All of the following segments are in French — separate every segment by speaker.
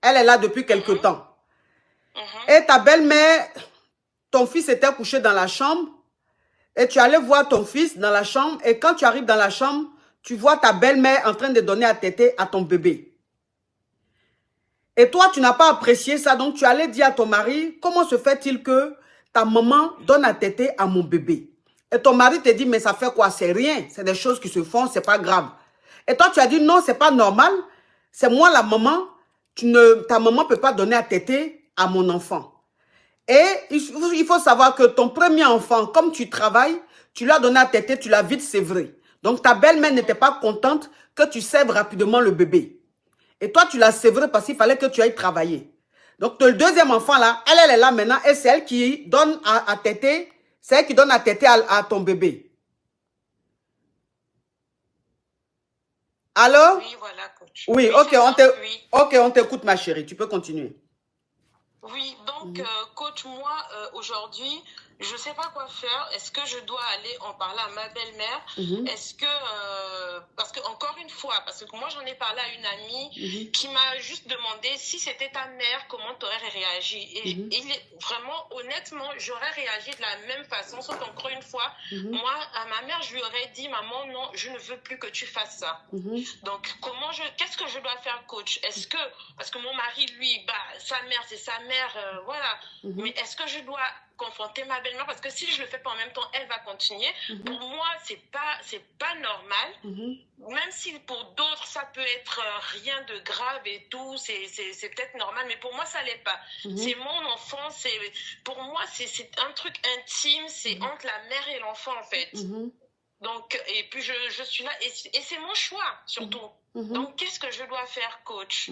Speaker 1: Elle est là depuis quelque temps.
Speaker 2: Mhm.
Speaker 1: Et ta belle-mère, ton fils était couché dans la chambre. Et tu allais voir ton fils dans la chambre. Et quand tu arrives dans la chambre, tu vois ta belle-mère en train de donner à téter à ton bébé. Et toi, tu n'as pas apprécié ça. Donc, tu allais dire à ton mari, comment se fait-il que ta maman donne à téter à mon bébé? Et ton mari te dit, mais ça fait quoi? C'est rien. C'est des choses qui se font, c'est pas grave. Et toi, tu as dit, non, c'est pas normal. C'est moi la maman. Ta maman ne peut pas donner à téter à mon enfant. Et il faut savoir que ton premier enfant, comme tu travailles, tu lui as donné à téter, tu l'as vite sévré. Donc, ta belle-mère n'était pas contente que tu sèvres rapidement le bébé. Et toi, tu l'as sévré parce qu'il fallait que tu ailles travailler. Donc, le deuxième enfant, là, elle est là maintenant et c'est elle qui donne à téter, c'est elle qui donne à téter à ton bébé. Alors?
Speaker 2: Oui, voilà, coach.
Speaker 1: Oui,
Speaker 2: Oui, c'est ça, oui.
Speaker 1: ok, on t'écoute, ma chérie. Tu peux continuer.
Speaker 2: Oui, donc, coach, moi, aujourd'hui, je ne sais pas quoi faire. Est-ce que je dois aller en parler à ma belle-mère? Est-ce que, parce que encore une fois, parce que moi, j'en ai parlé à une amie qui m'a juste demandé si c'était ta mère, comment tu aurais réagi. Et vraiment, honnêtement, j'aurais réagi de la même façon, sauf qu'encore une fois, moi, à ma mère, je lui aurais dit, maman, non, je ne veux plus que tu fasses ça. Donc, qu'est-ce que je dois faire, coach? Est-ce que, parce que mon mari, lui, bah, sa mère, c'est sa mère, voilà. Mais est-ce que je dois confronter ma belle-mère? Parce que si je le fais pas en même temps, elle va continuer. Pour moi, c'est pas normal. Même si pour d'autres, ça peut être rien de grave et tout, c'est peut-être normal, mais pour moi, ça l'est pas. C'est mon enfant, pour moi, c'est un truc intime, c'est entre la mère et l'enfant, en fait. Donc, et puis je suis là, et c'est mon choix, surtout. Donc, qu'est-ce que je dois faire, coach?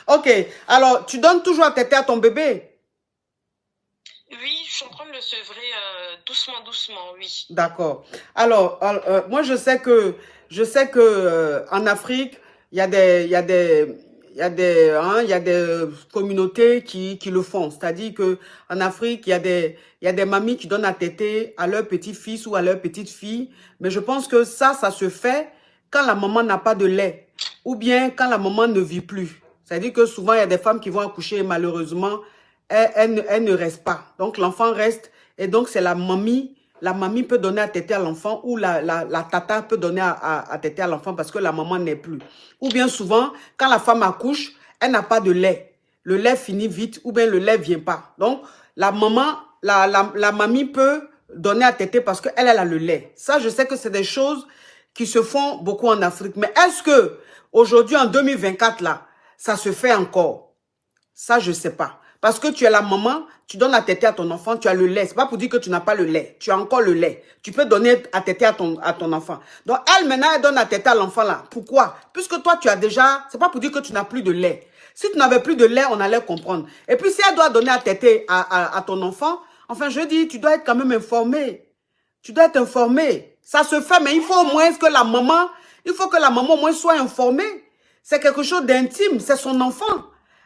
Speaker 1: Ok, alors, tu donnes toujours à téter à ton bébé?
Speaker 2: Oui, je suis en train de le sevrer doucement, doucement, oui.
Speaker 1: D'accord. Alors, moi, je sais que en Afrique, il y a des communautés qui le font. C'est-à-dire que en Afrique, il y a des mamies qui donnent à téter à leur petit-fils ou à leur petite-fille. Mais je pense que ça se fait quand la maman n'a pas de lait ou bien quand la maman ne vit plus. C'est-à-dire que souvent, il y a des femmes qui vont accoucher et malheureusement, elles ne restent pas. Donc, l'enfant reste et donc, c'est la mamie. La mamie peut donner à téter à l'enfant ou la tata peut donner à téter à l'enfant parce que la maman n'est plus. Ou bien souvent, quand la femme accouche, elle n'a pas de lait. Le lait finit vite ou bien le lait ne vient pas. Donc, la maman, la mamie peut donner à téter parce qu'elle a le lait. Ça, je sais que c'est des choses qui se font beaucoup en Afrique. Mais est-ce que aujourd'hui, en 2024, là, ça se fait encore? Ça, je ne sais pas. Parce que tu es la maman, tu donnes à téter à ton enfant, tu as le lait. Ce n'est pas pour dire que tu n'as pas le lait. Tu as encore le lait. Tu peux donner à téter à ton enfant. Donc, elle, maintenant, elle donne à téter à l'enfant là. Pourquoi? Puisque toi, tu as déjà... Ce n'est pas pour dire que tu n'as plus de lait. Si tu n'avais plus de lait, on allait comprendre. Et puis, si elle doit donner à téter à ton enfant, enfin, je dis, tu dois être quand même informé. Tu dois être informé. Ça se fait, mais il faut au moins que la maman... Il faut que la maman au moins soit informée. C'est quelque chose d'intime. C'est son enfant.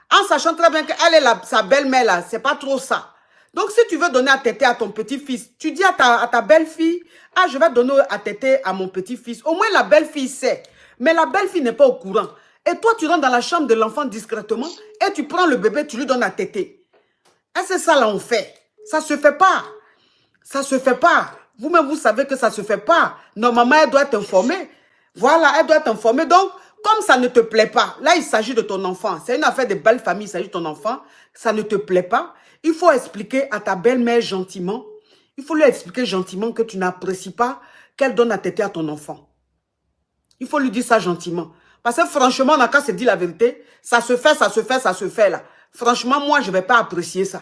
Speaker 1: En sachant très bien qu'elle est sa belle-mère là, c'est pas trop ça. Donc, si tu veux donner à téter à ton petit-fils, tu dis à ta belle-fille, ah, je vais donner à téter à mon petit-fils. Au moins, la belle-fille sait. Mais la belle-fille n'est pas au courant. Et toi, tu rentres dans la chambre de l'enfant discrètement et tu prends le bébé, tu lui donnes à téter. Et c'est ça là, on fait. Ça se fait pas. Ça se fait pas. Vous-même, vous savez que ça se fait pas. Normalement, elle doit être informée. Voilà, elle doit être informée. Donc, comme ça ne te plaît pas, là, il s'agit de ton enfant. C'est une affaire de belle famille, il s'agit de ton enfant. Ça ne te plaît pas. Il faut expliquer à ta belle-mère gentiment. Il faut lui expliquer gentiment que tu n'apprécies pas qu'elle donne à téter à ton enfant. Il faut lui dire ça gentiment. Parce que franchement, on n'a qu'à se dire la vérité. Ça se fait, ça se fait, ça se fait là. Franchement, moi, je ne vais pas apprécier ça.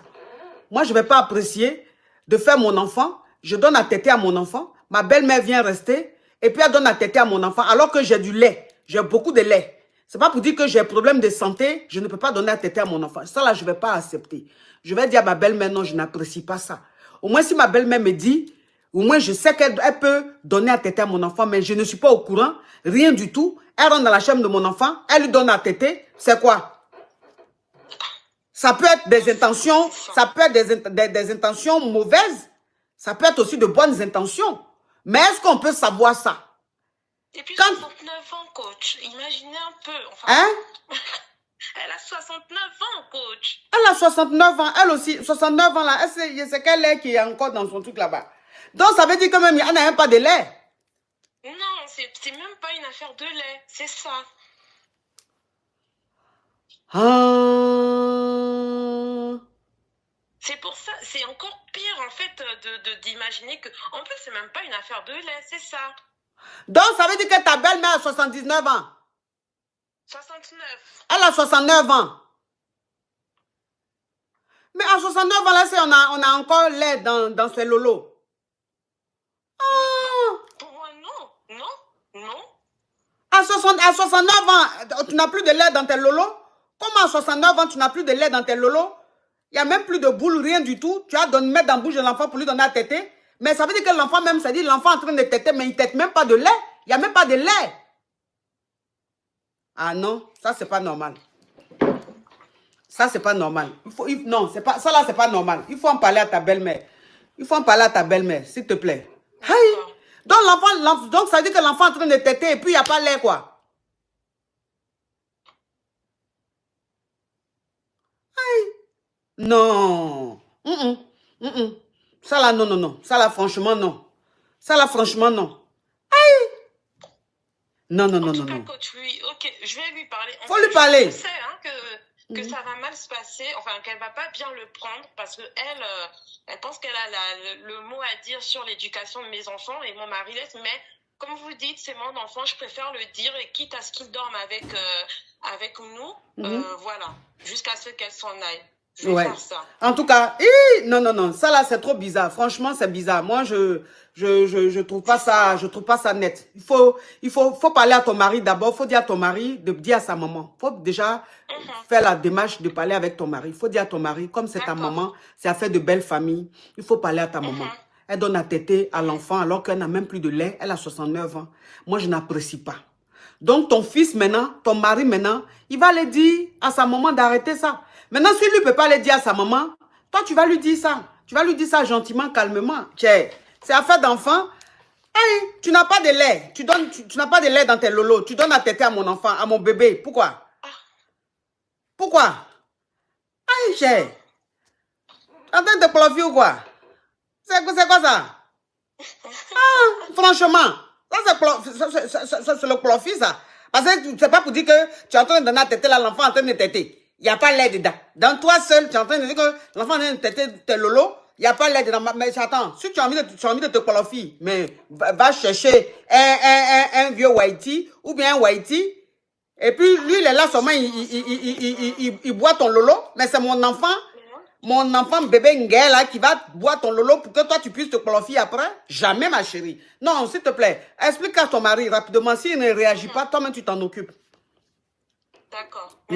Speaker 1: Moi, je ne vais pas apprécier de faire mon enfant. Je donne à téter à mon enfant. Ma belle-mère vient rester. Et puis, elle donne à téter à mon enfant alors que j'ai du lait. J'ai beaucoup de lait. Ce n'est pas pour dire que j'ai un problème de santé. Je ne peux pas donner à téter à mon enfant. Ça, là, je ne vais pas accepter. Je vais dire à ma belle-mère, non, je n'apprécie pas ça. Au moins, si ma belle-mère me dit, au moins, je sais qu'elle peut donner à téter à mon enfant, mais je ne suis pas au courant. Rien du tout. Elle rentre dans la chambre de mon enfant. Elle lui donne à téter. C'est quoi? Ça peut être des intentions, ça peut être des intentions mauvaises. Ça peut être aussi de bonnes intentions. Mais est-ce qu'on peut savoir ça?
Speaker 2: Et puis, 69 ans, coach. Imaginez un peu. Enfin,
Speaker 1: hein?
Speaker 2: Elle a 69 ans, coach.
Speaker 1: Elle a 69 ans, elle aussi, 69 ans là, c'est quel lait qui est encore dans son truc là-bas. Donc ça veut dire que même, elle n'a même pas de lait.
Speaker 2: Non, c'est même pas une affaire de lait, c'est ça.
Speaker 1: Ah.
Speaker 2: C'est pour ça, c'est encore pire en fait d'imaginer que, en plus c'est même pas une affaire de lait, c'est ça.
Speaker 1: Donc ça veut dire que ta belle-mère a 79 ans.
Speaker 2: 69.
Speaker 1: Elle a 69 ans. Mais à 69 ans, là, on a encore lait dans ses lolos.
Speaker 2: Oh. Pour moi, non. Non. Non.
Speaker 1: À 69 ans, tu n'as plus de lait dans tes lolos? Comment à 69 ans, tu n'as plus de lait dans tes lolos? Il n'y a même plus de boule, rien du tout. Tu as mettre dans la bouche de l'enfant pour lui donner à téter. Mais ça veut dire que l'enfant même, ça dit l'enfant en train de téter, mais il ne tète même pas de lait. Il n'y a même pas de lait. Ah non, ça, c'est pas normal. Ça, c'est pas normal. Non, ça là, c'est pas normal. Il faut en parler à ta belle-mère. Il faut en parler à ta belle-mère, s'il te plaît. Hey! Donc, ça veut dire que l'enfant est en train de téter et puis il n'y a pas l'air, quoi. Hey! Non. Ça là, non, non, non. Ça là, franchement, non. Ça là, franchement, non. Hey! Non, non, non, non, non.
Speaker 2: Coach, oui, ok, je vais lui parler.
Speaker 1: Faut lui parler.
Speaker 2: Je sais hein, que ça va mal se passer, enfin qu'elle va pas bien le prendre parce que elle pense qu'elle a le mot à dire sur l'éducation de mes enfants et mon mari laisse, mais comme vous dites, c'est mon enfant, je préfère le dire et quitte à ce qu'il dorme avec nous, voilà, jusqu'à ce qu'elle s'en aille. Je vais faire ça.
Speaker 1: En tout cas, non, non, non, ça là c'est trop bizarre. Franchement, c'est bizarre. Moi, je trouve pas ça, net. Il faut parler à ton mari d'abord. Il faut dire à ton mari de dire à sa maman. Il faut déjà faire la démarche de parler avec ton mari. Il faut dire à ton mari, comme c'est ta maman, c'est affaire de belle famille. Il faut parler à ta maman. Elle donne à téter à l'enfant alors qu'elle n'a même plus de lait. Elle a 69 ans. Moi, je n'apprécie pas. Donc, ton fils maintenant, ton mari maintenant, il va aller dire à sa maman d'arrêter ça. Maintenant, s'il ne peut pas le dire à sa maman, toi, tu vas lui dire ça. Tu vas lui dire ça gentiment, calmement. C'est affaire d'enfant. Hey, tu n'as pas de lait. Tu n'as pas de lait dans tes lolos. Tu donnes à téter à mon enfant, à mon bébé. Pourquoi? Pourquoi? Hey, chérie. En train de pleurer ou quoi? C'est quoi ça? Ah, franchement. Ça, c'est le chlorophile, ça. Parce que c'est pas pour dire que tu es en train de donner à téter là, l'enfant est en train de téter. Il n'y a pas lait dedans. Dans toi seul, tu es en train de dire que l'enfant est en train de téter tes lolos. Il n'y a pas lait dedans. Mais attends, si tu as envie de te chlorophile, mais va chercher un vieux whitey ou bien un whitey. Et puis lui, il est là seulement, il boit ton lolo. Mais c'est mon enfant bébé Nguel là qui va boire ton lolo pour que toi tu puisses te chlorophile après. Jamais ma chérie. Non, s'il te plaît, explique à ton mari rapidement. S'il ne réagit pas, toi-même tu t'en occupes.
Speaker 2: D'accord.